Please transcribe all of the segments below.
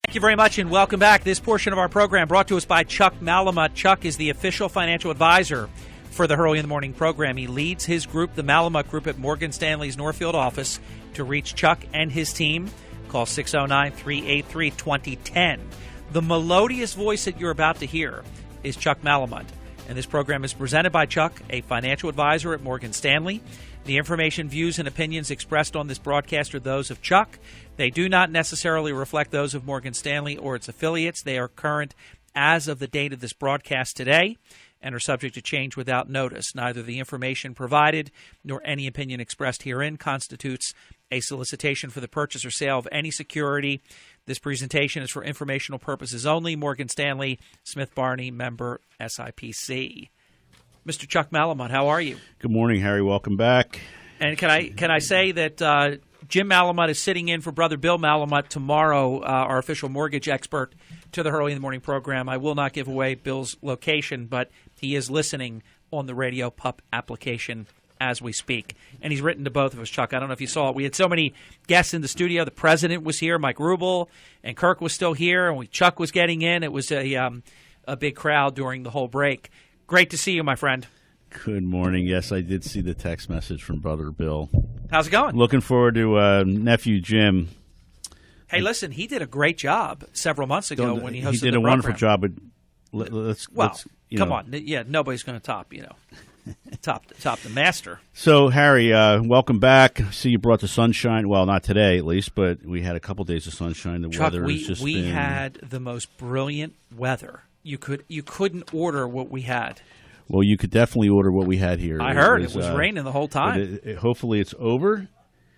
Thank you very much and welcome back. This portion of our program brought to us by Chuck Malamut. Chuck is the official financial advisor for the Hurley in the Morning program. He leads his group, the Malamut Group, at Morgan Stanley's Northfield office. To reach Chuck and his team, call 609-383-2010. The melodious voice that you're about to hear is Chuck Malamut. And this program is presented by Chuck, a financial advisor at Morgan Stanley. The information, views, and opinions expressed on this broadcast are those of Chuck. They do not necessarily reflect those of Morgan Stanley or its affiliates. They are current as of the date of this broadcast today and are subject to change without notice. Neither the information provided nor any opinion expressed herein constitutes a solicitation for the purchase or sale of any security. This presentation is for informational purposes only. Morgan Stanley, Smith Barney, member SIPC. Mr. Chuck Malamut, how are you? Good morning, Harry. Welcome back. And can I say that Jim Malamut is sitting in for Brother Bill Malamut tomorrow, our official mortgage expert to the Hurley in the Morning program. I will not give away Bill's location, but he is listening on the Radio Pup application as we speak. And he's written to both of us, Chuck. I don't know if you saw it. We had so many guests in the studio. The president was here, Mike Rubel, and Kirk was still here, and Chuck was getting in. It was a big crowd during the whole break. Great to see you, my friend. Good morning. Yes, I did see the text message from Brother Bill. How's it going? Looking forward to nephew Jim. Hey, listen, he did a great job several months ago when he hosted the program. He did a wonderful job, but let's come on. Yeah, nobody's going to top the master. So, Harry, welcome back. I see you brought the sunshine. Well, not today, at least, but we had a couple days of sunshine. The Chuck, weather has just been... we had the most brilliant weather. You couldn't order what we had. Well, you could definitely order what we had here. I heard it was raining the whole time. Hopefully it's over.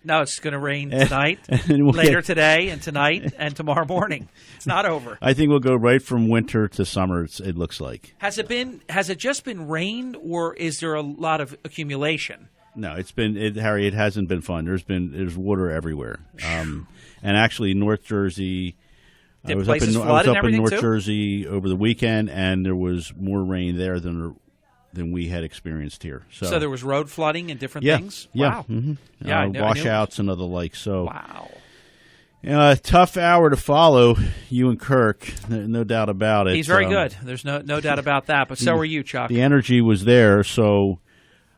No, it's going to rain tonight, later today, and tonight, and tomorrow morning. It's not over. I think we'll go right from winter to summer, it looks like. Has it just been rain, or is there a lot of accumulation? No, Harry, it hasn't been fun. There's water everywhere. And actually, North Jersey... I was up in North Jersey over the weekend, and there was more rain there than we had experienced here. So there was road flooding and different things? Yeah. Wow. Mm-hmm. Washouts and other like. So, wow. Tough hour to follow, you and Kirk, no doubt about it. He's very good. There's no doubt about that, but so are you, Chuck. The energy was there, so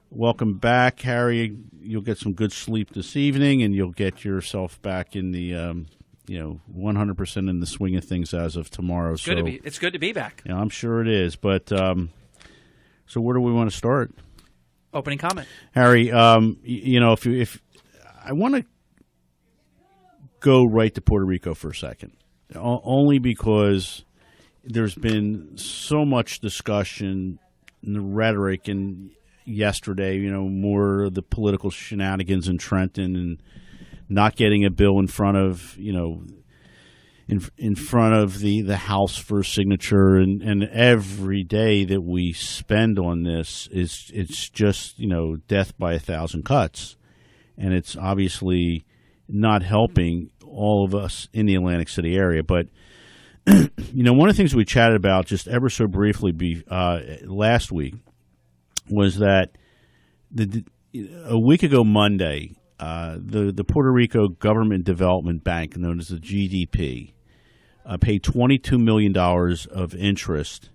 welcome back, Harry. You'll get some good sleep this evening, and you'll get yourself back in the 100% in the swing of things as of tomorrow. It's good to be back. Yeah, I'm sure it is. But so where do we want to start? Opening comment, Harry. If I want to go right to Puerto Rico for a second, only because there's been so much discussion and the rhetoric, and yesterday, more of the political shenanigans in Trenton and not getting a bill in front of in front of the House for signature, and every day that we spend on this it's just death by 1,000 cuts, and it's obviously not helping all of us in the Atlantic City area. But one of the things we chatted about just ever so briefly last week was that a week ago Monday, the Puerto Rico Government Development Bank, known as the GDP, paid $22 million of interest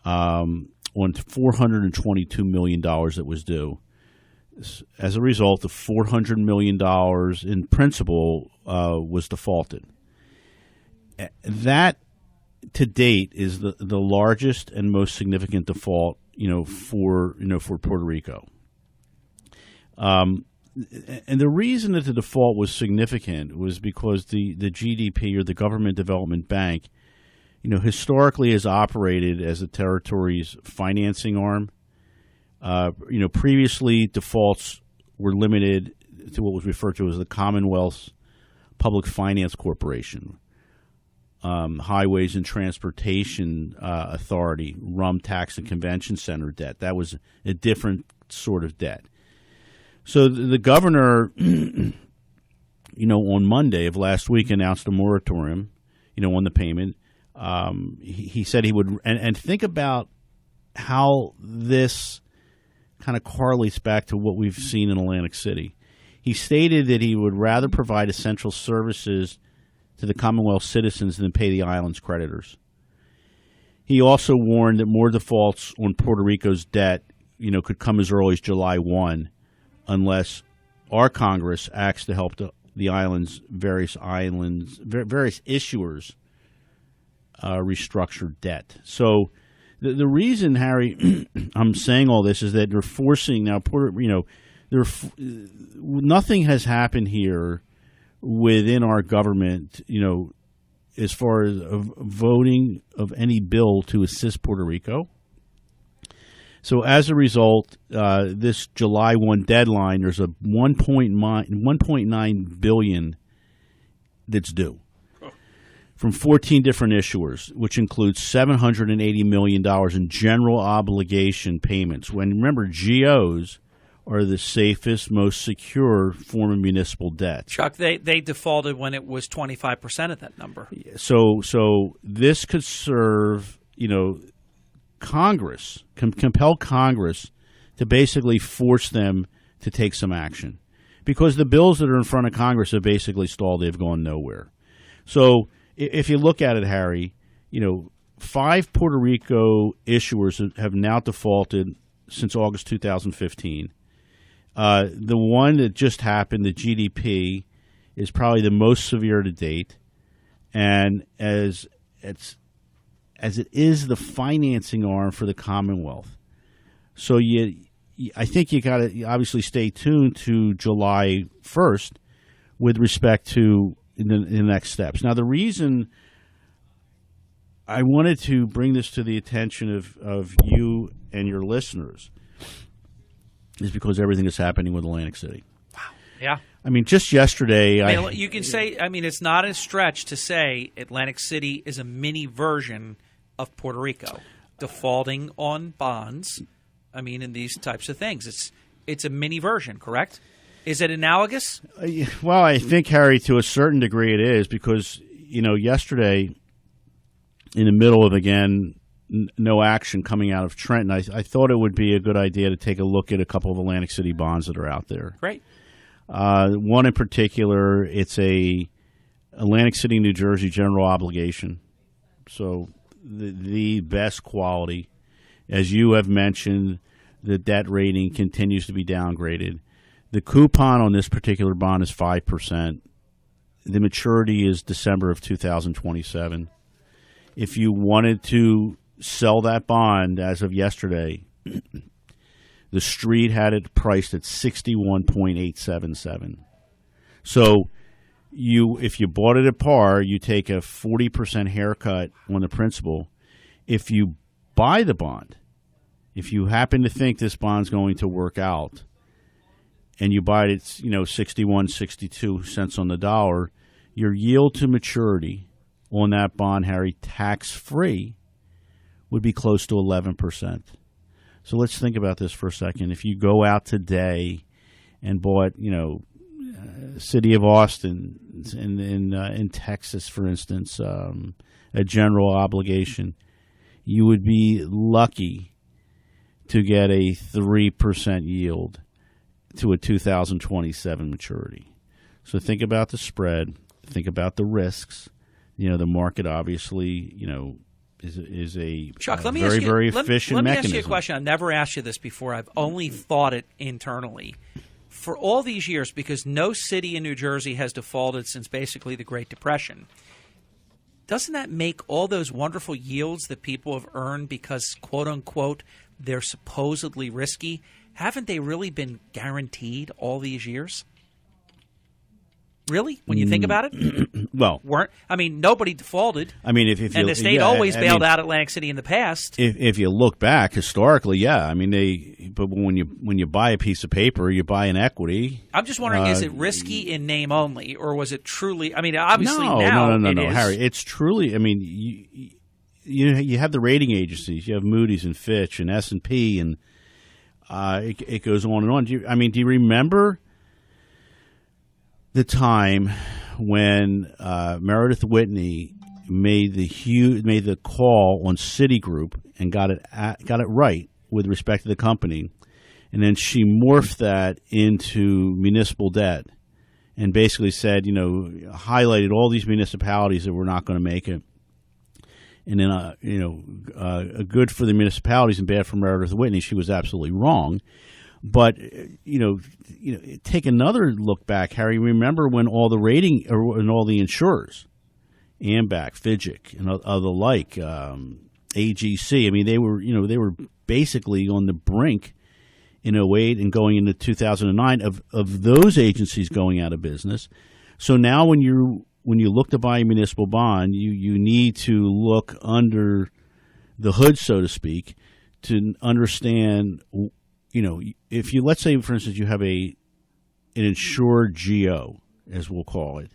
on $422 million that was due. As a result, the $400 million in principal was defaulted. That, to date, is the largest and most significant default, for Puerto Rico. And the reason that the default was significant was because the GDP, or the Government Development Bank, historically has operated as the territory's financing arm. Previously defaults were limited to what was referred to as the Commonwealth's Public Finance Corporation, Highways and Transportation Authority, Rum Tax and Convention Center debt. That was a different sort of debt. So the governor, on Monday of last week announced a moratorium, on the payment. He said he would, and think about how this kind of correlates back to what we've seen in Atlantic City. He stated that he would rather provide essential services to the Commonwealth citizens than pay the island's creditors. He also warned that more defaults on Puerto Rico's debt, could come as early as July 1 unless our Congress acts to help the island's various issuers restructure debt. So the reason, Harry, I'm saying all this is that they're forcing now nothing has happened here within our government, as far as voting of any bill to assist Puerto Rico. So as a result, this July 1 deadline, there's a $1.9 billion that's due from 14 different issuers, which includes $780 million in general obligation payments. When remember, GOs are the safest, most secure form of municipal debt. Chuck, they defaulted when it was 25% of that number. So this could serve, Congress, compel Congress to basically force them to take some action. Because the bills that are in front of Congress have basically stalled. They've gone nowhere. So if you look at it, Harry, 5 Puerto Rico issuers have now defaulted since August 2015. The one that just happened, the GDP, is probably the most severe to date, and as it is the financing arm for the Commonwealth. So I think you got to obviously stay tuned to July 1st with respect to the next steps. Now, the reason I wanted to bring this to the attention of you and your listeners is because everything is happening with Atlantic City. Wow. Yeah. I mean, just yesterday, you can say. I mean, it's not a stretch to say Atlantic City is a mini version of Puerto Rico, defaulting on bonds. I mean, in these types of things, it's a mini version, correct? Is it analogous? Well, I think, Harry, to a certain degree, it is because yesterday, in the middle of no action coming out of Trenton, I thought it would be a good idea to take a look at a couple of Atlantic City bonds that are out there. Great. One in particular, it's a Atlantic City, New Jersey general obligation. So the best quality. As you have mentioned, the debt rating continues to be downgraded. The coupon on this particular bond is 5%. The maturity is December of 2027. If you wanted to sell that bond as of yesterday, the street had it priced at 61.877. So if you bought it at par, you take a 40% haircut on the principal. If you buy the bond, if you happen to think this bond's going to work out, and you buy it, 61, 62 cents on the dollar, your yield to maturity on that bond, Harry, tax-free, would be close to 11%. So let's think about this for a second. If you go out today and bought, City of Austin in Texas, for instance, a general obligation, you would be lucky to get a 3% yield to a 2027 maturity. So think about the spread. Think about the risks. The market obviously, is a Chuck, very efficient mechanism. Let me ask you a question. I've never asked you this before. I've only thought it internally. For all these years, because no city in New Jersey has defaulted since basically the Great Depression, doesn't that make all those wonderful yields that people have earned because, quote unquote, they're supposedly risky, haven't they really been guaranteed all these years? Really? When you think about it? Well, nobody defaulted. I mean, if and the state always bailed out Atlantic City in the past. If you look back historically, yeah. I mean, but when you buy a piece of paper, you buy an equity. I'm just wondering, is it risky in name only, or was it truly? I mean, obviously now no, it is. Harry. It's truly. I mean, you have the rating agencies. You have Moody's and Fitch and S&P, and it goes on and on. Do you remember the time when Meredith Whitney made the call on Citigroup and got it right with respect to the company, and then she morphed that into municipal debt and basically said, highlighted all these municipalities that were not going to make it. And then, good for the municipalities and bad for Meredith Whitney. She was absolutely wrong. But, take another look back, Harry. Remember when all the insurers, AMBAC, FIDGIC, and the like, AGC, I mean, they were basically on the brink in 2008 and going into 2009 of those agencies going out of business. So now when you look to buy a municipal bond, you need to look under the hood, so to speak, to understand, if you, let's say, for instance, you have an insured GO, as we'll call it,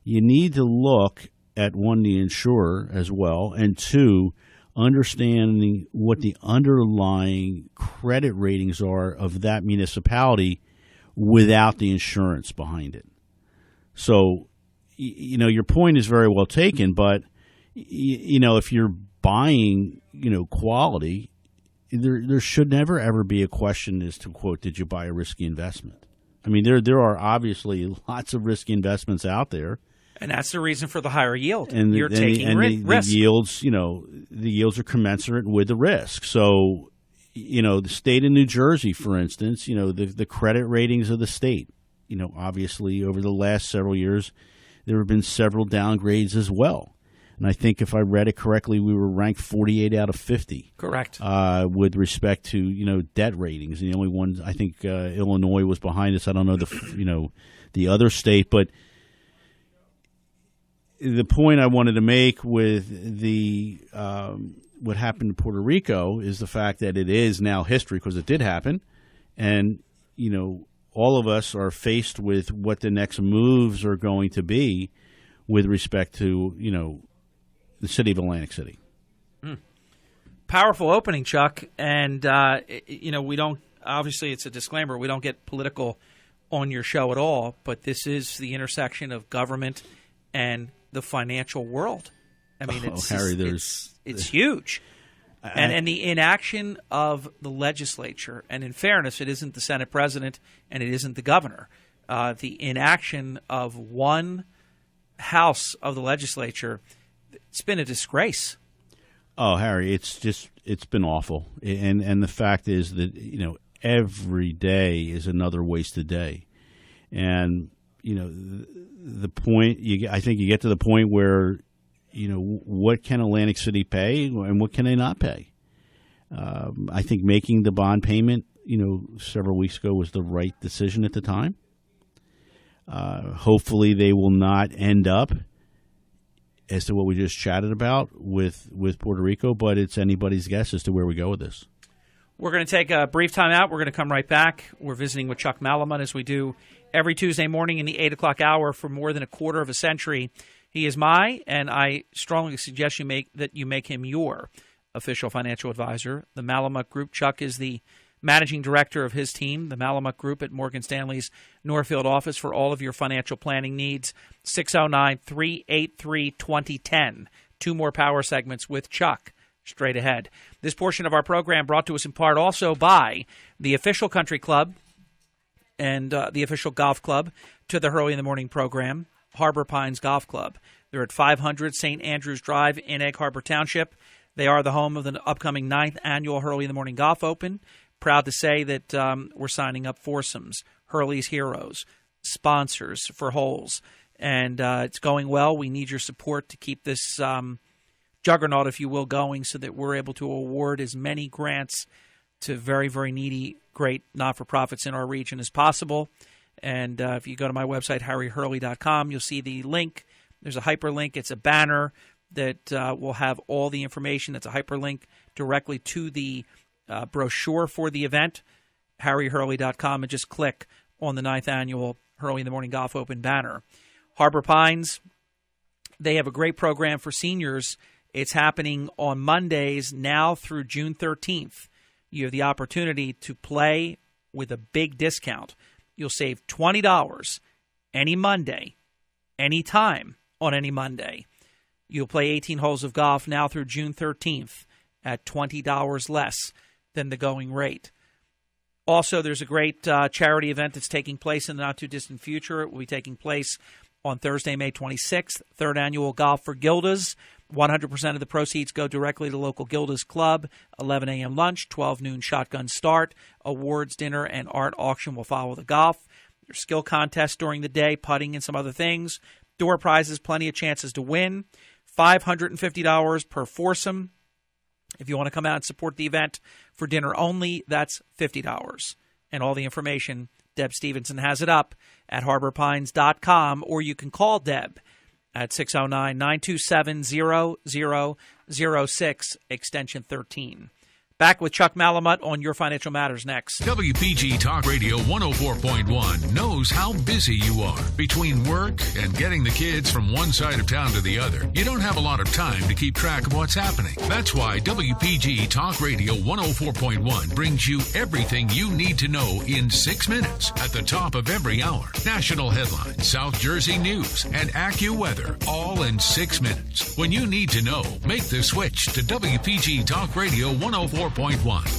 you need to look at, one, the insurer as well, and two, understanding what the underlying credit ratings are of that municipality without the insurance behind it. So, your point is very well taken, but, if you're buying, quality, there should never, ever be a question as to, quote, did you buy a risky investment? I mean, there are obviously lots of risky investments out there. And that's the reason for the higher yield. And you're taking risk. The yields are commensurate with the risk. So, the state of New Jersey, for instance, the credit ratings of the state, obviously over the last several years, there have been several downgrades as well. And I think if I read it correctly, we were ranked 48 out of 50. Correct. With respect to, debt ratings. And the only one, I think Illinois was behind us. I don't know the other state, but the point I wanted to make with the what happened in Puerto Rico is the fact that it is now history, because it did happen, and all of us are faced with what the next moves are going to be with respect to the city of Atlantic City. Powerful opening, Chuck, and we don't, obviously it's a disclaimer, we don't get political on your show at all, but this is the intersection of government and the financial world. I mean, it's huge. And the inaction of the legislature, and in fairness, it isn't the Senate president and it isn't the governor. The inaction of one house of the legislature, it's been a disgrace. Oh, Harry, it's been awful. And the fact is that, every day is another wasted day. And, the point, I think you get to the point where, what can Atlantic City pay and what can they not pay? I think making the bond payment, several weeks ago was the right decision at the time. Hopefully they will not end up as to what we just chatted about with Puerto Rico, but it's anybody's guess as to where we go with this. We're going to take a brief time out. We're going to come right back. We're visiting with Chuck Malamut, as we do every Tuesday morning in the 8 o'clock hour for more than a quarter of a century. He is and I strongly suggest you make him your official financial advisor. The Malamut Group. Chuck is the managing director of his team, the Malamut Group, at Morgan Stanley's Northfield office for all of your financial planning needs. 609-383-2010. 2 more power segments with Chuck straight ahead. This portion of our program brought to us in part also by the official country club and the official golf club to the Hurley in the Morning program, Harbor Pines Golf Club. They're at 500 St. Andrews Drive in Egg Harbor Township. They are the home of the upcoming 9th annual Hurley in the Morning Golf Open. Proud to say that we're signing up foursomes, Hurley's Heroes, sponsors for holes. And it's going well. We need your support to keep this juggernaut, if you will, going so that we're able to award as many grants to very, very needy, great not-for-profits in our region as possible. And if you go to my website, harryhurley.com, you'll see the link. There's a hyperlink. It's a banner that will have all the information. It's a hyperlink directly to the brochure for the event, harryhurley.com, and just click on the 9th annual Hurley in the Morning Golf Open banner. Harbor Pines, they have a great program for seniors. It's happening on Mondays now through June 13th. You have the opportunity to play with a big discount. You'll save $20 any Monday, any time on any Monday. You'll play 18 holes of golf now through June 13th at $20 less than the going rate. Also, there's a great charity event that's taking place in the not-too-distant future. It will be taking place on Thursday, May 26th, third annual Golf for Gildas. 100% of the proceeds go directly to local Gildas Club. 11 a.m. lunch, 12 noon shotgun start. Awards, dinner, and art auction will follow the golf. There's skill contests during the day, putting and some other things. Door prizes, plenty of chances to win. $550 per foursome. If you want to come out and support the event for dinner only, that's $50. And all the information, Deb Stevenson has it up at harborpines.com, or you can call Deb at 609-927-0006, extension 13. Back with Chuck Malamut on Your Financial Matters next. WPG Talk Radio 104.1 knows how busy you are. Between work and getting the kids from one side of town to the other, you don't have a lot of time to keep track of what's happening. That's why WPG Talk Radio 104.1 brings you everything you need to know in 6 minutes at the top of every hour. National headlines, South Jersey news, and AccuWeather, all in 6 minutes. When you need to know, make the switch to WPG Talk Radio 104.1.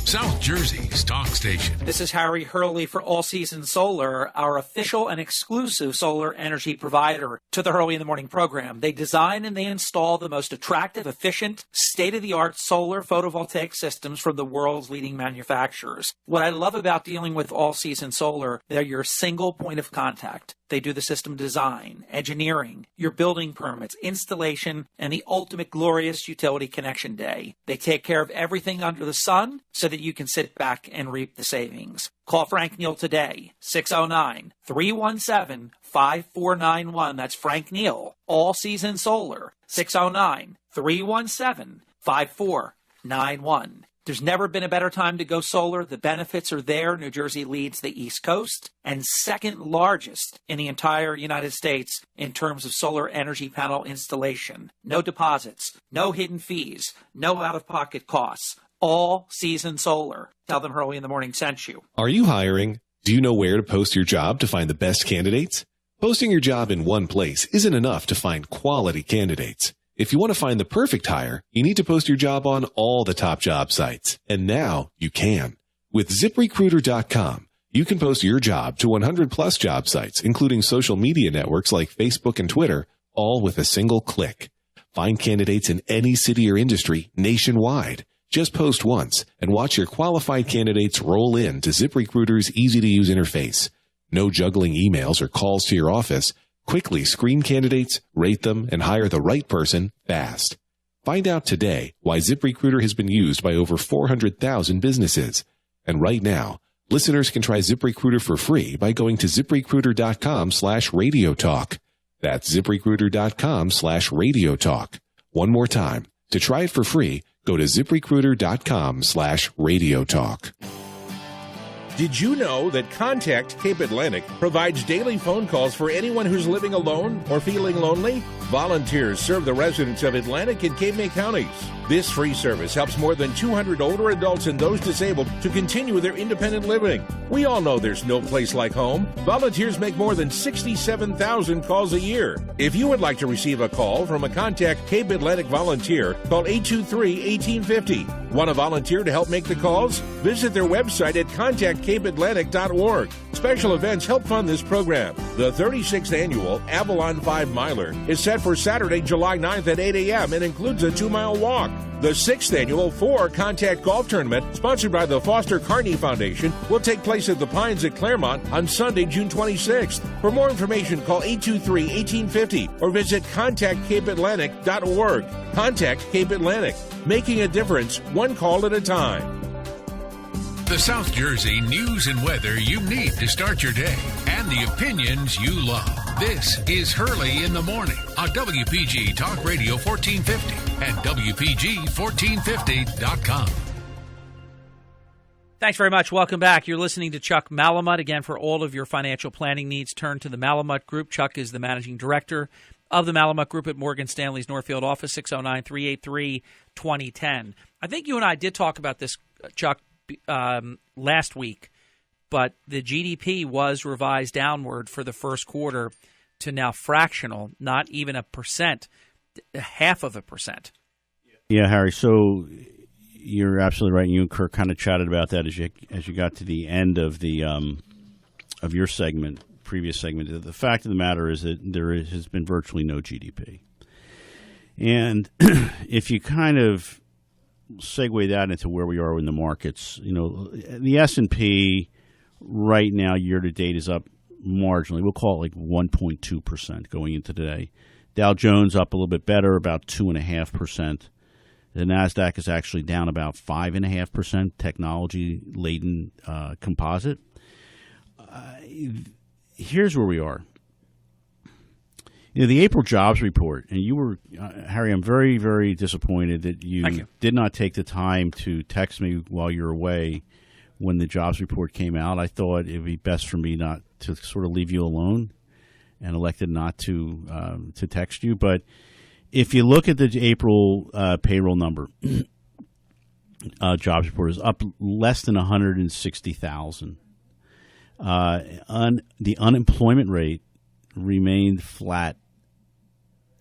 South Jersey's talk station. This is Harry Hurley for All Season Solar, our official and exclusive solar energy provider to the Hurley in the Morning program. They design and they install the most attractive, efficient, state-of-the-art solar photovoltaic systems from the world's leading manufacturers. What I love about dealing with All Season Solar, they're your single point of contact. They do the system design, engineering, your building permits, installation, and the ultimate glorious utility connection day. They take care of everything under the sun so that you can sit back and reap the savings. Call Frank Neal today, 609-317-5491. That's Frank Neal, All Season Solar, 609-317-5491. There's never been a better time to go solar. The benefits are there. New Jersey leads the East Coast and second largest in the entire United States in terms of solar energy panel installation. No deposits, no hidden fees, no out-of-pocket costs. All Season Solar. Tell them Hurley in the Morning sent you. Are you hiring? Do you know where to post your job to find the best candidates? Posting your job in one place isn't enough to find quality candidates. If you want to find the perfect hire, you need to post your job on all the top job sites. And now you can. With ZipRecruiter.com, you can post your job to 100 plus job sites, including social media networks like Facebook and Twitter, all with a single click. Find candidates in any city or industry nationwide. Just post once and watch your qualified candidates roll in to ZipRecruiter's easy-to-use interface. No juggling emails or calls to your office. Quickly screen candidates, rate them, and hire the right person fast. Find out today why ZipRecruiter has been used by over 400,000 businesses. And right now, listeners can try ZipRecruiter for free by going to ZipRecruiter.com/radiotalk. That's ZipRecruiter.com/radiotalk. One more time. To try it for free, go to ZipRecruiter.com/radiotalk. Did you know that Contact Cape Atlantic provides daily phone calls for anyone who's living alone or feeling lonely? Volunteers serve the residents of Atlantic and Cape May counties. This free service helps more than 200 older adults and those disabled to continue their independent living. We all know there's no place like home. Volunteers make more than 67,000 calls a year. If you would like to receive a call from a Contact Cape Atlantic volunteer, call 823-1850. Want to volunteer to help make the calls? Visit their website at contactcapeatlantic.org. Special events help fund this program. The 36th annual Avalon 5 Miler is set for Saturday, July 9th at 8 a.m. and includes a 2-mile walk. The 6th annual 4 Contact Golf Tournament, sponsored by the Foster Carney Foundation, will take place at the Pines at Claremont on Sunday, June 26th. For more information, call 823-1850 or visit contactcapeatlantic.org. Contact Cape Atlantic, making a difference one call at a time. The South Jersey news and weather you need to start your day, and the opinions you love. This is Hurley in the Morning on WPG Talk Radio 1450 and WPG1450.com. Thanks very much. Welcome back. You're listening to Chuck Malamut. Again, for all of your financial planning needs, turn to the Malamut Group. Chuck is the managing director of the Malamut Group at Morgan Stanley's Northfield office, 609-383-2010. I think you and I did talk about this, Chuck, last week, but the GDP was revised downward for the first quarter to now fractional, not even 1%, 0.5%. Yeah, Harry. So, you're absolutely right. You and Kirk kind of chatted about that as you got to the end of the of your previous segment. The fact of the matter is that there has been virtually no GDP, and if you kind of segue that into where we are in the markets, the S&P right now year to date is up marginally. We'll call it like 1.2% going into today. Dow Jones up a little bit better, about 2.5%. The NASDAQ is actually down about 5.5%, technology-laden composite. Here's where we are. The April jobs report, and you were, Harry, I'm very, very disappointed that you did not take the time to text me while you were away when the jobs report came out. I thought it would be best for me not to sort of leave you alone, and elected not to text you. But if you look at the April payroll number, jobs report is up less than 160,000. The unemployment rate remained flat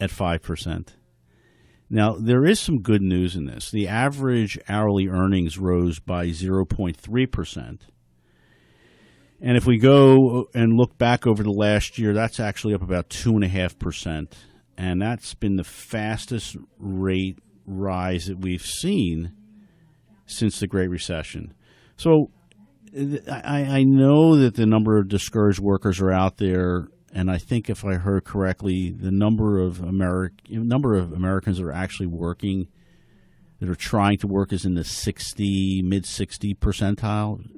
at 5%. Now, there is some good news in this. The average hourly earnings rose by 0.3%. And if we go and look back over the last year, that's actually up about 2.5%. And that's been the fastest rate rise that we've seen since the Great Recession. So I know that the number of discouraged workers are out there, and I think if I heard correctly, the number of Americans that are actually working, that are trying to work, is in the mid-60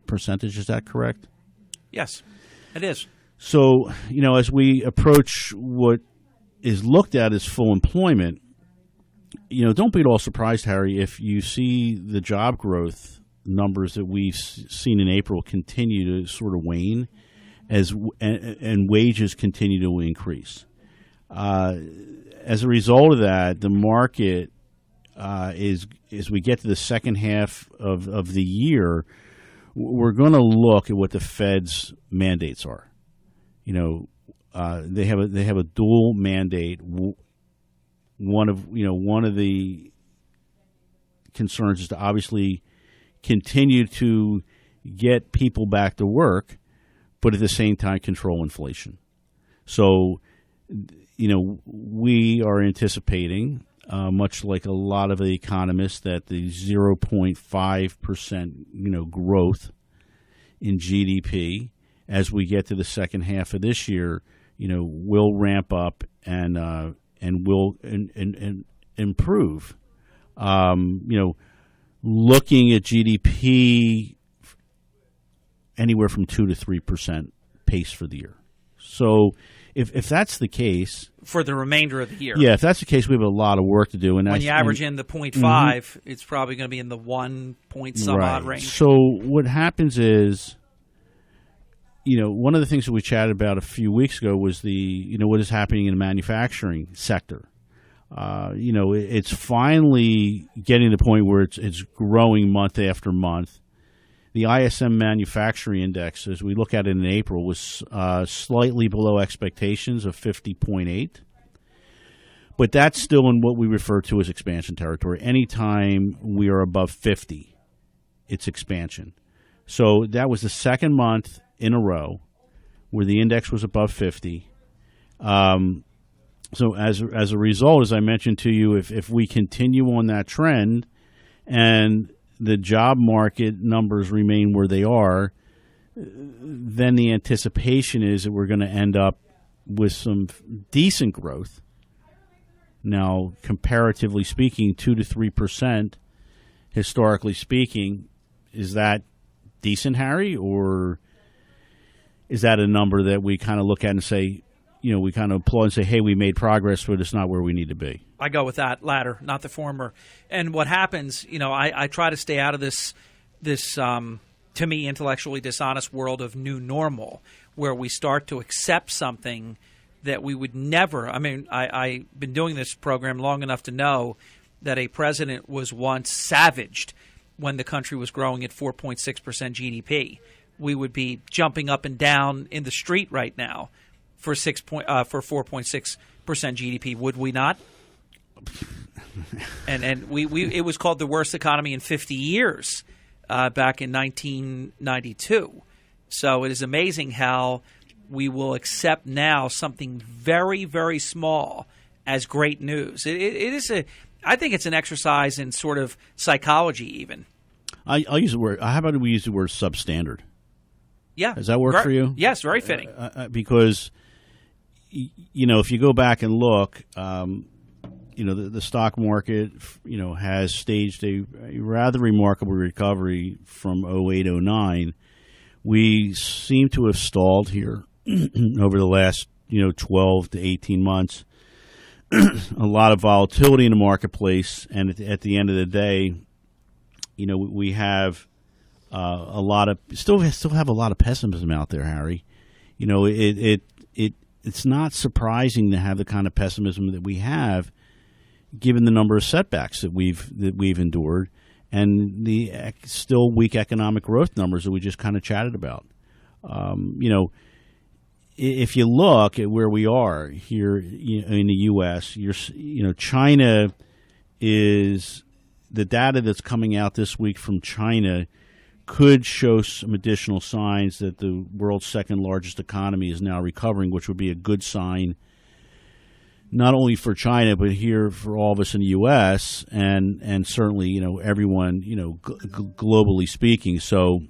percentage. Is that correct? Yes, it is. So, as we approach what is looked at as full employment, don't be at all surprised, Harry, if you see the job growth numbers that we've seen in April continue to sort of wane and wages continue to increase. As a result of that, the market is, as we get to the second half of the year, we're going to look at what the Fed's mandates are. They have a dual mandate. One of the concerns is to obviously continue to get people back to work, but at the same time control inflation. So, we are anticipating, much like a lot of the economists, that the 0.5% growth in GDP as we get to the second half of this year, will ramp up and will improve. Looking at GDP anywhere from 2 to 3% pace for the year. So if that's the case, for the remainder of the year, if that's the case, we have a lot of work to do. And when you average in the 0.5, it's probably going to be in the 1 point some odd range. So what happens is, one of the things that we chatted about a few weeks ago was what is happening in the manufacturing sector. It's finally getting to the point where it's growing month after month. The ISM Manufacturing Index, as we look at it in April, was slightly below expectations of 50.8. But that's still in what we refer to as expansion territory. Anytime we are above 50, it's expansion. So that was the second month in a row where the index was above 50. So as a result, as I mentioned to you, if we continue on that trend and the job market numbers remain where they are, then the anticipation is that we're going to end up with some decent growth. Now, comparatively speaking, 2 to 3%, historically speaking, is that decent, Harry, or is that a number that we kind of look at and say, we kind of applaud and say, hey, we made progress, but it's not where we need to be? I go with that latter, not the former. And what happens, I try to stay out of this to me, intellectually dishonest world of new normal, where we start to accept something that we would never. I mean, I've been doing this program long enough to know that a president was once savaged when the country was growing at 4.6% GDP. We would be jumping up and down in the street right now for 4.6% GDP, would we not? and we it was called the worst economy in 50 years back in 1992. So it is amazing how we will accept now something very, very small as great news. It is I think it's an exercise in sort of psychology even. I'll use the word. How about we use the word substandard? Yeah. Does that work for you? Yes, very fitting. Because, if you go back and look, the stock market, has staged a rather remarkable recovery from 08, 09. We seem to have stalled here over the last, 12 to 18 months. A lot of volatility in the marketplace, and at the end of the day, we have a lot of still have a lot of pessimism out there, Harry. It's not surprising to have the kind of pessimism that we have, given the number of setbacks that we've endured, and the still weak economic growth numbers that we just kind of chatted about. If you look at where we are here in the U.S., China is the data that's coming out this week from China could show some additional signs that the world's second largest economy is now recovering, which would be a good sign not only for China but here for all of us in the U.S. and certainly everyone globally speaking. So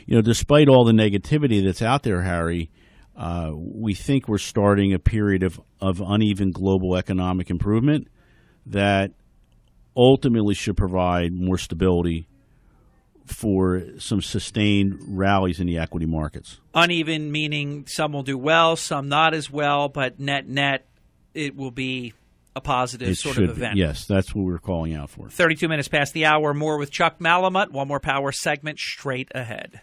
despite all the negativity that's out there, Harry. We think we're starting a period of uneven global economic improvement that ultimately should provide more stability for some sustained rallies in the equity markets. Uneven meaning some will do well, some not as well, but net, it will be a positive of event. Yes, that's what we're calling out for. 32 minutes past the hour. More with Chuck Malamut. One more power segment straight ahead.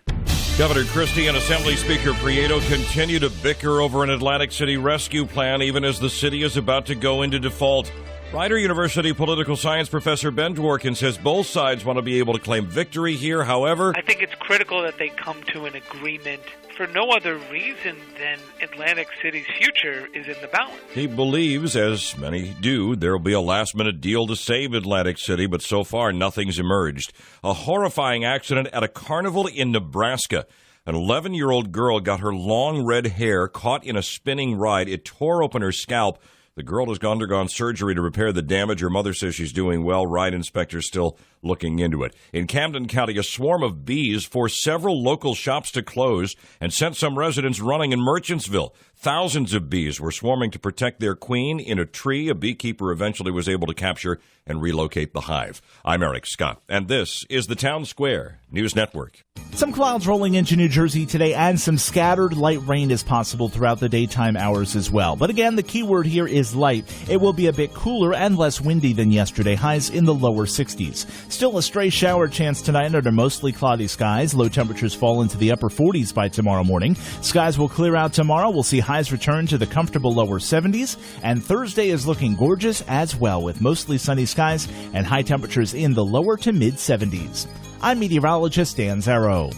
Governor Christie and Assembly Speaker Prieto continue to bicker over an Atlantic City rescue plan, even as the city is about to go into default. Rider University political science professor Ben Dworkin says both sides want to be able to claim victory here. However, I think it's critical that they come to an agreement for no other reason than Atlantic City's future is in the balance. He believes, as many do, there will be a last-minute deal to save Atlantic City, but so far nothing's emerged. A horrifying accident at a carnival in Nebraska. An 11-year-old girl got her long red hair caught in a spinning ride. It tore open her scalp. The girl has undergone surgery to repair the damage. Her mother says she's doing well. Ride inspectors still looking into it. In Camden County, a swarm of bees forced several local shops to close and sent some residents running in Merchantsville. Thousands of bees were swarming to protect their queen in a tree. A beekeeper eventually was able to capture and relocate the hive. I'm Eric Scott, and this is the Town Square News Network. Some clouds rolling into New Jersey today, and some scattered light rain is possible throughout the daytime hours as well. But again, the key word here is light. It will be a bit cooler and less windy than yesterday, highs in the lower 60s. Still a stray shower chance tonight under mostly cloudy skies. Low temperatures fall into the upper 40s by tomorrow morning. Skies will clear out tomorrow. We'll see highs return to the comfortable lower 70s. And Thursday is looking gorgeous as well, with mostly sunny skies and high temperatures in the lower to mid 70s. I'm meteorologist Dan Zarrow.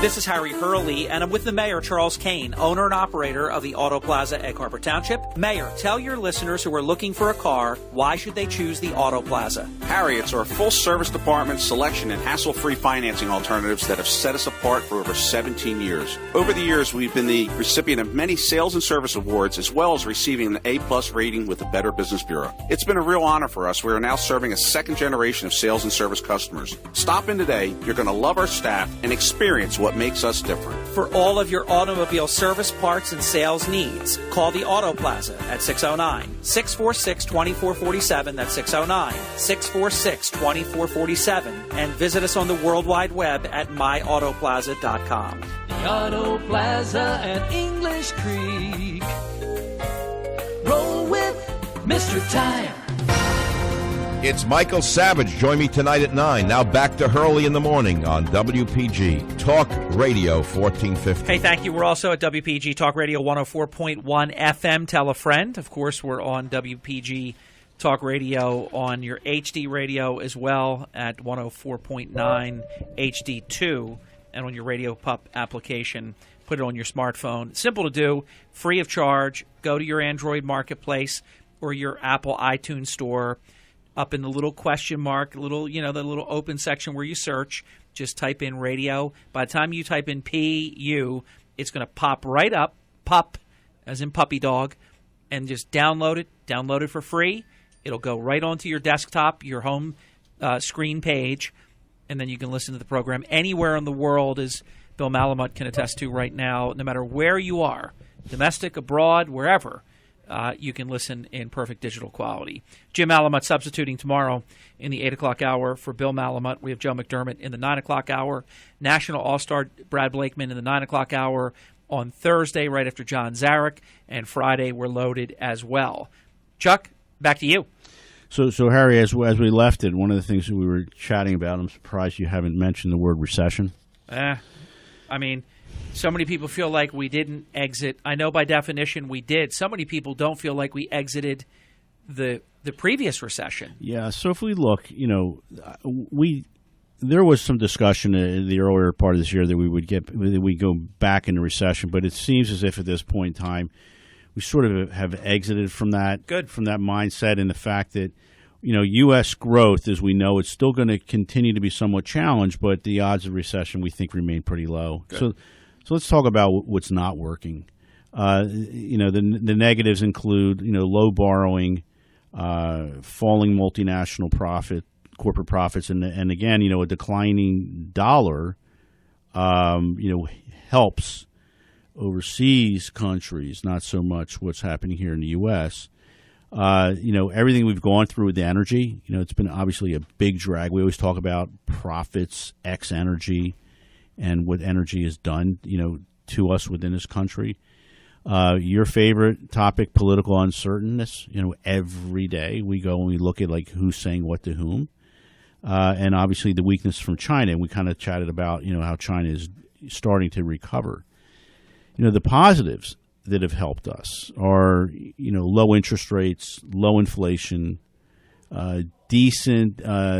This is Harry Hurley, and I'm with the Mayor, Charles Kane, owner and operator of the Auto Plaza, Egg Harbor Township. Mayor, tell your listeners who are looking for a car, why should they choose the Auto Plaza? Harry, it's our full-service department, selection, and hassle-free financing alternatives that have set us apart for over 17 years. Over the years, we've been the recipient of many sales and service awards, as well as receiving an A-plus rating with the Better Business Bureau. It's been a real honor for us. We are now serving a second generation of sales and service customers. Stop in today. You're going to love our staff and experience what makes us different. For all of your automobile service, parts, and sales needs, call the Auto Plaza at 609-646-2447. That's 609-646-2447. And visit us on the World Wide Web at myautoplaza.com. The Auto Plaza at English Creek. Roll with Mr. Tire. It's Michael Savage. Join me tonight at 9. Now back to Hurley in the morning on WPG Talk Radio 1450. Hey, thank you. We're also at WPG Talk Radio 104.1 FM. Tell a friend. Of course, we're on WPG Talk Radio on your HD radio as well at 104.9 HD2 and on your Radio Pup application. Put it on your smartphone. Simple to do, free of charge. Go to your Android marketplace. or your Apple iTunes store, up in the little question mark, the little open section where you search, just type in radio. By the time you type in PU, it's going to pop right up, pop as in puppy dog, and just download it for free. It'll go right onto your desktop, your home screen page, and then you can listen to the program anywhere in the world, as Bill Malamut can attest to right now, no matter where you are, domestic, abroad, wherever. You can listen in perfect digital quality. Jim Malamut substituting tomorrow in the 8 o'clock hour for Bill Malamut. We have Joe McDermott in the 9 o'clock hour. National All-Star Brad Blakeman in the 9 o'clock hour on Thursday right after John Zarek. And Friday we're loaded as well. Chuck, back to you. So Harry, as we left it, one of the things that we were chatting about, I'm surprised you haven't mentioned the word recession. So many people feel like we didn't exit. I know by definition we did. So many people don't feel like we exited the previous recession. Yeah, so if we look, there was some discussion in the earlier part of this year that we go back into recession, but it seems as if at this point in time we sort of have exited from that mindset, and the fact that U.S. growth, as we know, it's still going to continue to be somewhat challenged, but the odds of recession we think remain pretty low. Good. So let's talk about what's not working. The negatives include low borrowing, falling multinational corporate profits, and again a declining dollar helps overseas countries, not so much what's happening here in the U.S. Everything we've gone through with the energy, it's been obviously a big drag. We always talk about profits, X energy, and what energy has done, to us within this country. Your favorite topic, political uncertainness. Every day we go and we look at who's saying what to whom, and obviously the weakness from China. And we kind of chatted about how China is starting to recover. The positives that have helped us are low interest rates, low inflation, decent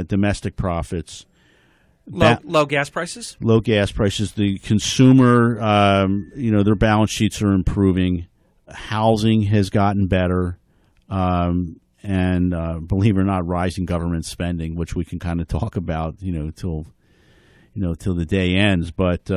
domestic profits. Low gas prices? Low gas prices. The consumer, their balance sheets are improving. Housing has gotten better. And believe it or not, rising government spending, which we can kind of talk about, till the day ends. But,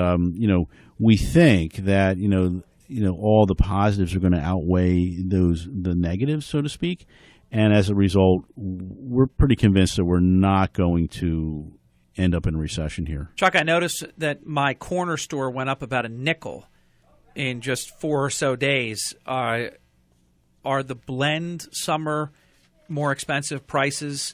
we think that, all the positives are going to outweigh the negatives, so to speak. And as a result, we're pretty convinced that we're not going to end up in a recession here. Chuck, I noticed that my corner store went up about a nickel in just 4 or so days. Are the blend summer more expensive prices?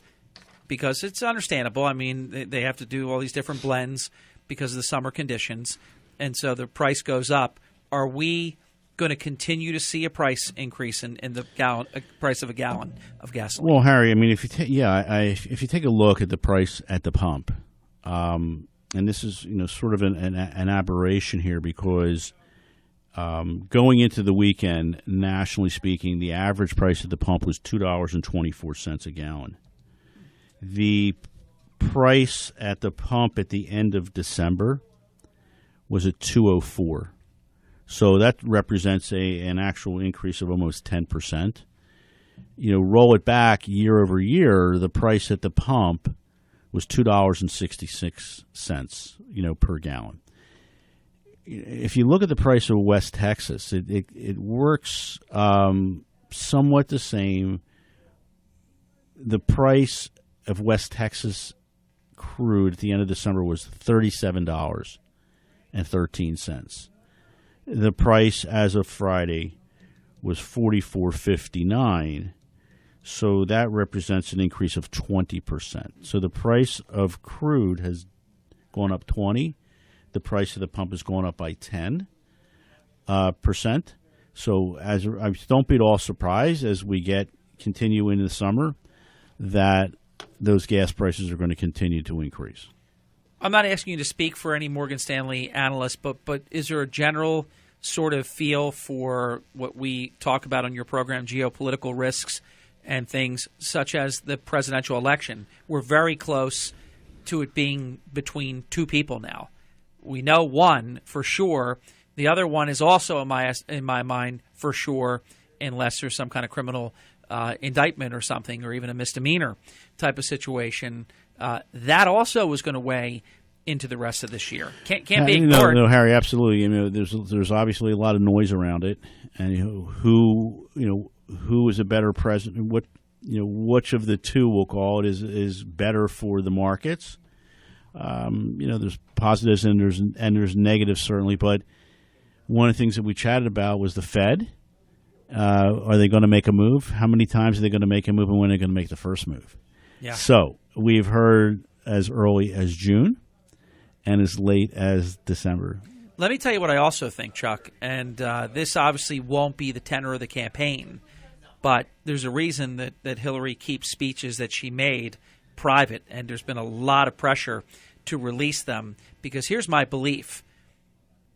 Because it's understandable. I mean, they have to do all these different blends because of the summer conditions, and so the price goes up. Are we going to continue to see a price increase in the price of a gallon of gasoline? Well, Harry, I mean, if you take a look at the price at the pump, and this is sort of an aberration here because going into the weekend, nationally speaking, the average price at the pump was $2.24 a gallon. The price at the pump at the end of December was at $2.04. So that represents an actual increase of almost 10%. Roll it back year over year, the price at the pump was $2.66, per gallon. If you look at the price of West Texas, it works somewhat the same. The price of West Texas crude at the end of December was $37.13. The price as of Friday was $44.59, so that represents an increase of 20%. So the price of crude has gone up 20. The price of the pump has gone up by 10%. So don't be at all surprised as we continue into the summer that those gas prices are going to continue to increase. I'm not asking you to speak for any Morgan Stanley analyst, but is there a general sort of feel for what we talk about on your program, geopolitical risks and things such as the presidential election? We're very close to it being between two people now. We know one for sure. The other one is also in my mind for sure, unless there's some kind of criminal indictment or something, or even a misdemeanor type of situation, that also was going to weigh into the rest of this year. Can't be ignored. No, Harry, absolutely. There's obviously a lot of noise around it, and who is a better president? Which of the two, we'll call it, is better for the markets? There's positives and there's negatives certainly, but one of the things that we chatted about was the Fed. Are they going to make a move? How many times are they going to make a move, and when are they going to make the first move? Yeah. So we've heard as early as June and as late as December. Let me tell you what I also think, Chuck, and this obviously won't be the tenor of the campaign, but there's a reason that Hillary keeps speeches that she made private, and there's been a lot of pressure to release them, because here's my belief.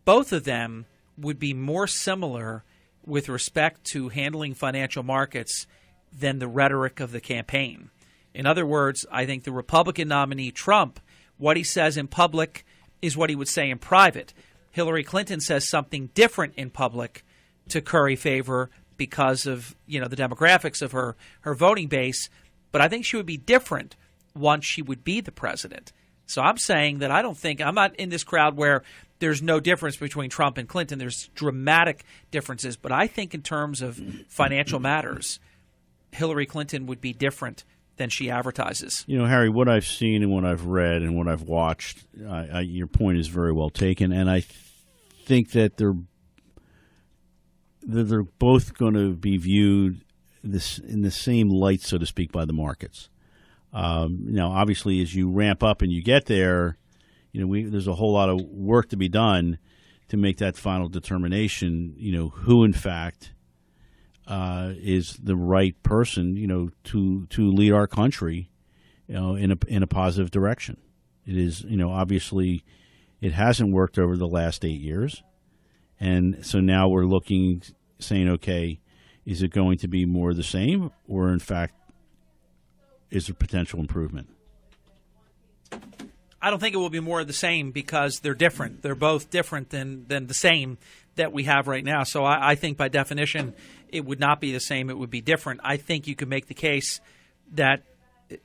Both of them would be more similar with respect to handling financial markets than the rhetoric of the campaign. In other words, I think the Republican nominee, Trump, what he says in public is what he would say in private. Hillary Clinton says something different in public to curry favor because of the demographics of her voting base, but I think she would be different once she would be the president. So I'm saying that I'm not in this crowd where there's no difference between Trump and Clinton. There's dramatic differences, but I think in terms of financial matters, Hillary Clinton would be different than she advertises. Harry, what I've seen and what I've read and what I've watched, your point is very well taken, and I think that they're both going to be viewed in the same light, so to speak, by the markets. Now, obviously, as you ramp up and you get there, there's a whole lot of work to be done to make that final determination. Who in fact is the right person, to lead our country, in a positive direction. It is, obviously, it hasn't worked over the last 8 years, and so now we're looking, saying, okay, is it going to be more of the same, or in fact, is there potential improvement? I don't think it will be more of the same because they're different. They're both different than the same that we have right now. So I think by definition it would not be the same. It would be different. I think you could make the case that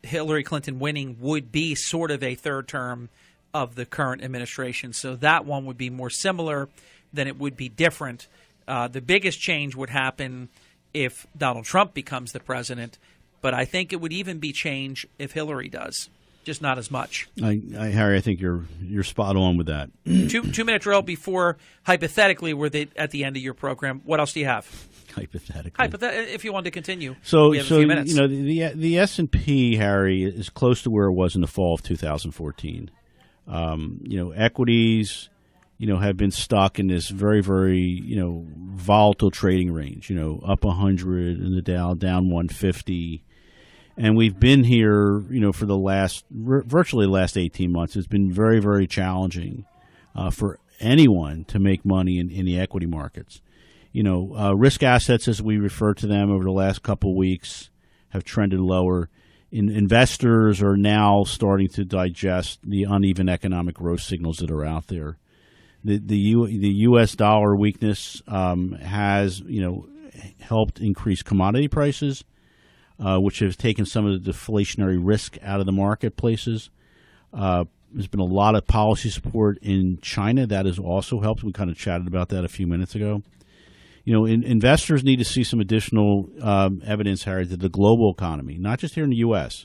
Hillary Clinton winning would be sort of a third term of the current administration. So that one would be more similar than it would be different. The biggest change would happen if Donald Trump becomes the president, but I think it would even be change if Hillary does. Just not as much. Harry, I think you're spot on with that. 2-minute drill before, hypothetically, we're at the end of your program. What else do you have? Hypothetically. If you want to continue. So, we have a few minutes. The S&P, Harry, is close to where it was in the fall of 2014. Equities, have been stuck in this very, very, volatile trading range. Up 100 in the Dow, down 150. And we've been here, for virtually the last 18 months. It's been very, very challenging for anyone to make money in the equity markets. Risk assets, as we refer to them over the last couple of weeks, have trended lower. Investors are now starting to digest the uneven economic growth signals that are out there. The U.S. dollar weakness has, helped increase commodity prices, which has taken some of the deflationary risk out of the marketplaces. There's been a lot of policy support in China. That has also helped. We kind of chatted about that a few minutes ago. Investors need to see some additional evidence, Harry, that the global economy, not just here in the U.S.,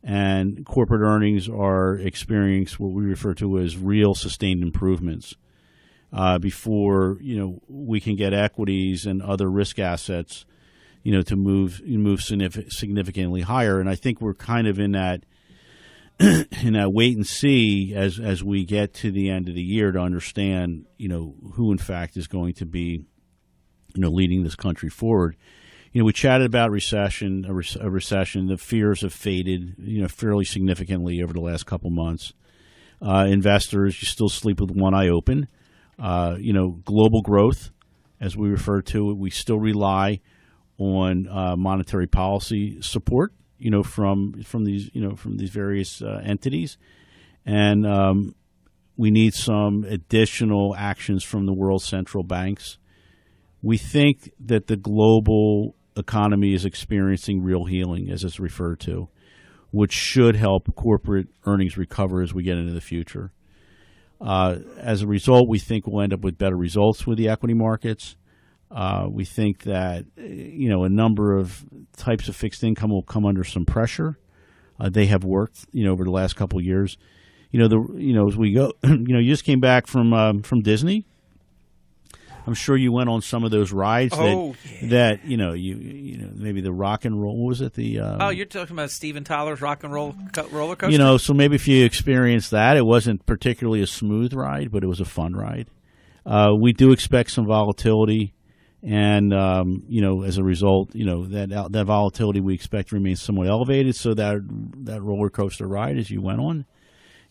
and corporate earnings are experiencing what we refer to as real sustained improvements before, we can get equities and other risk assets to move significantly higher. And I think we're kind of in that wait and see as we get to the end of the year to understand, who in fact is going to be, leading this country forward. We chatted about recession. The fears have faded, fairly significantly over the last couple months. Investors, you still sleep with one eye open. Global growth, as we refer to it, we still rely on monetary policy support, from these various entities, and we need some additional actions from the world central banks. We think that the global economy is experiencing real healing, as it's referred to, which should help corporate earnings recover as we get into the future. As a result, we think we'll end up with better results with the equity markets. We think that a number of types of fixed income will come under some pressure. They have worked over the last couple of years. As we go, you just came back from Disney. I'm sure you went on some of those rides that maybe the rock and roll. What was it? You're talking about Steven Tyler's rock and roll roller coaster. So maybe if you experienced that, it wasn't particularly a smooth ride, but it was a fun ride. We do expect some volatility, and as a result, that volatility we expect remains somewhat elevated. So that roller coaster ride, as you went on,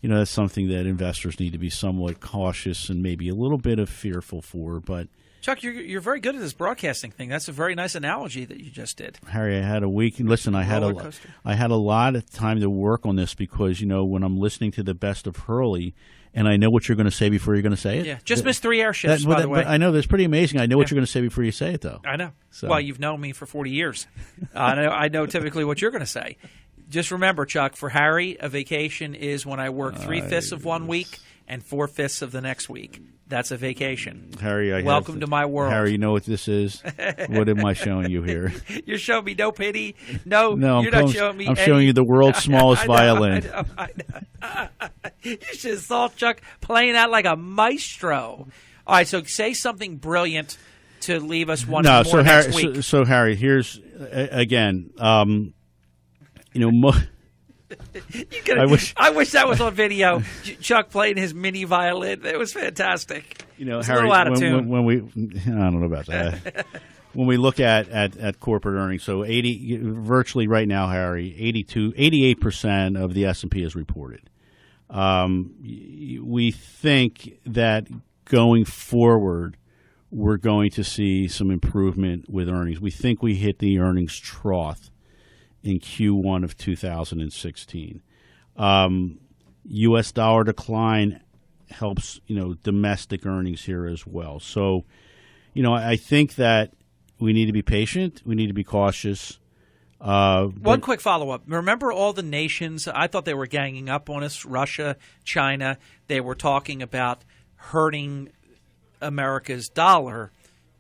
that's something that investors need to be somewhat cautious and maybe a little bit of fearful for. But Chuck, you're very good at this broadcasting thing. That's a very nice analogy that you just did. Harry, I had a week. Listen, I had a lot of time to work on this because when I'm listening to the best of Hurley, and I know what you're going to say before you're going to say it. Yeah, just missed 3 air shifts, by the way. But I know that's pretty amazing. I know what you're going to say before you say it, though. I know. So. Well, you've known me for 40 years. I know typically what you're going to say. Just remember, Chuck, for Harry, a vacation is when I work 3/5 of 1 week and 4/5 of the next week. That's a vacation. Harry, welcome to my world. Harry, you know what this is? What am I showing you here? You're showing me no pity. No, you're not showing me. I'm showing you the world's smallest violin. I know. You should have saw Chuck playing that like a maestro. All right, so say something brilliant to leave us one more next week. So Harry, here's again. I wish that was on video. Chuck playing his mini violin. It was fantastic. Harry, a little out of tune. When we, I don't know about that. When we look at corporate earnings, so virtually right now, Harry, 88% of the S&P is reported. We think that going forward, we're going to see some improvement with earnings. We think we hit the earnings trough in Q1 of 2016. U.S. dollar decline helps, domestic earnings here as well. So, I think that we need to be patient. We need to be cautious. One quick follow-up. Remember all the nations, I thought they were ganging up on us, Russia, China. They were talking about hurting America's dollar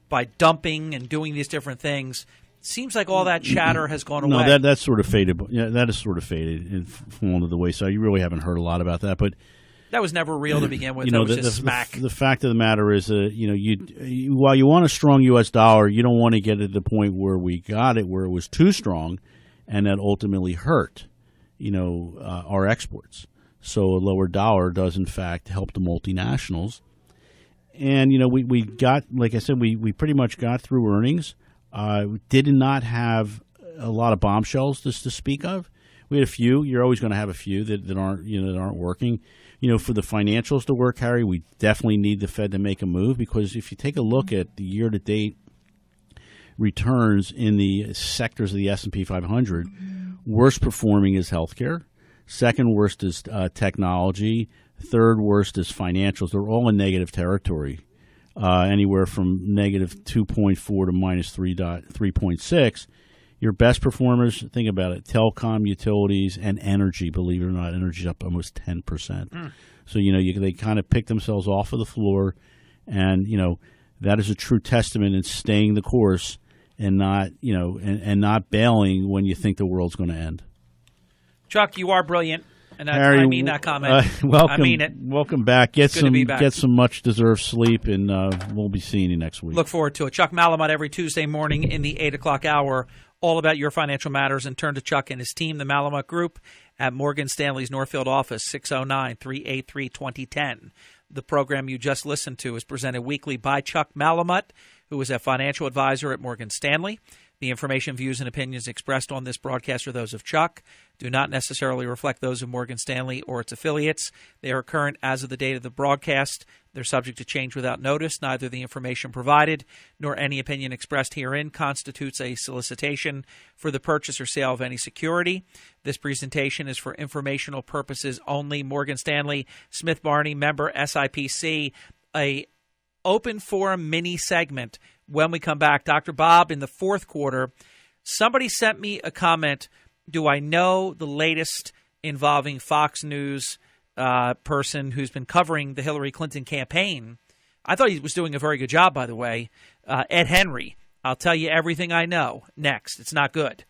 by dumping and doing these different things. Seems like all that chatter has gone away. No, that's sort of faded. Yeah, that is sort of faded and fallen to the wayside. You really haven't heard a lot about that, but that was never real to begin with. That was just smack. The fact of the matter is, while you want a strong U.S. dollar, you don't want to get to the point where we got it, where it was too strong, and that ultimately hurt, our exports. So a lower dollar does, in fact, help the multinationals. And we got, like I said, we pretty much got through earnings. Did not have a lot of bombshells to speak of. We had a few. You're always going to have a few that aren't working. For the financials to work, Harry, we definitely need the Fed to make a move, because if you take a look at the year-to-date returns in the sectors of the S&P 500, worst performing is healthcare. Second worst is technology. Third worst is financials. They're all in negative territory. Anywhere from negative 2.4 to minus 3.6. Your best performers, think about it, telecom, utilities, and energy. Believe it or not, energy's up almost 10%. So, they kind of pick themselves off of the floor, and, that is a true testament in staying the course and not, and not bailing when you think the world's going to end. Chuck, you are brilliant. And Harry, I mean that comment. Welcome, I mean it. Welcome back. Get back. some much-deserved sleep, and we'll be seeing you next week. Look forward to it. Chuck Malamut every Tuesday morning in the 8 o'clock hour, all about your financial matters. And turn to Chuck and his team, the Malamut Group, at Morgan Stanley's Northfield office, 609-383-2010. The program you just listened to is presented weekly by Chuck Malamut, who is a financial advisor at Morgan Stanley. The information, views, and opinions expressed on this broadcast are those of Chuck, do not necessarily reflect those of Morgan Stanley or its affiliates. They are current as of the date of the broadcast. They're subject to change without notice. Neither the information provided nor any opinion expressed herein constitutes a solicitation for the purchase or sale of any security. This presentation is for informational purposes only. Morgan Stanley, Smith Barney, member SIPC, a open forum mini segment. When we come back, Dr. Bob in the fourth quarter Somebody sent me a comment. Do I know the latest involving Fox News person who's been covering the Hillary Clinton campaign? I thought he was doing a very good job, by the way. Ed Henry. I'll tell you everything I know next. It's not good.